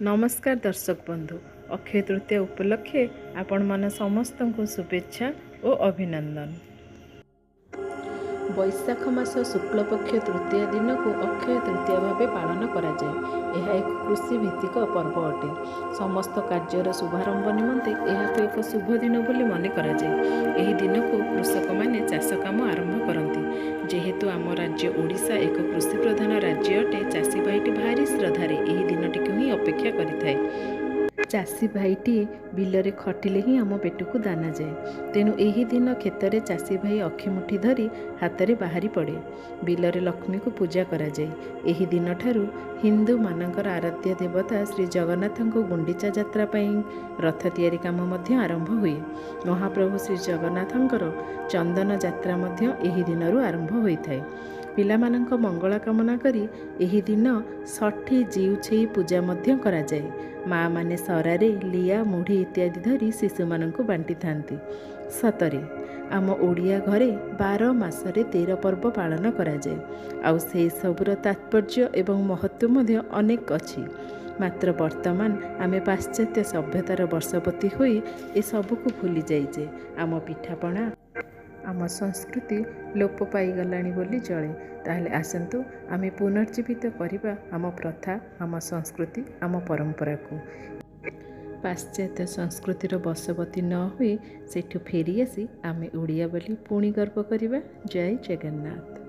नमस्कार दर्शक बंधु, अक्षय तृतीया उपलक्षे आपण मन समस्त को शुभेच्छा और अभिनंदन। वैशाख मास शुक्ल पक्ष तृतीया दिन को अक्षय तृतीया भाव पालन करा जाए। यह एक कृषि भित्तिक पर्व अटे। समस्त कार्यर शुभारंभ निमंते यह एक शुभ दिन बोली मन करा जाए। यह दिन को कृषक माने चाष काम आरंभ करती। जेहेतु आम राज्य ओडिशा एक कृषि प्रधान राज्य अटे, चाषी भाईटी भारी श्रद्धारे यही दिनटी को ही अपेक्षा करिथाए। चाषी भाईटीए बिलरे खटिले ही आम पेट को दाना जाए। तेणु यही दिन क्षेत्र में चाषी भाई अखिमुठी धरी हाथ में बाहरी पड़े। बिलरे लक्ष्मी को पूजा करा जाए। यही दिन ठारू हिंदू मानकर आराध्य देवता श्री जगन्नाथ को गुंडीचा यात्रा रथ तैयारी काम मध्य आरंभ हुए। महाप्रभु श्री जगन्नाथंकर चंदन यात्रा मध्य यही दिनरू आरंभ होइथाए। पिलामानंक मंगला कामना करी यही दिन 60 जीव छेई पूजा मध्य करा जाए। माँ माने सरारे लिया मुढ़ी इत्यादि धरी शिशु मानंको बांटी थांती। सतरे आम ओडिया घरे 12 मासरे 13 पर्व पालन करा जाए। आउ से सबुर तात्पर्य एवं महत्व मध्य अनेक अछि। मात्र वर्तमान आमे पाश्चात्य सभ्यतार वर्षपति होई ए सबको भूली जाइजे। आम पिठापଣା आम संस्कृति लोप पाईगलानी बोली चले। ताहले आसंतु आमे पुनर्जीवित करिबा आम प्रथा, आम संस्कृति, आम परंपरा को। पाश्चात्य संस्कृतिर बशवर्ती न हुई सेठु फेरी आसी आमे ओडिया बोली पुणी गर्व करिबा। जय जगन्नाथ।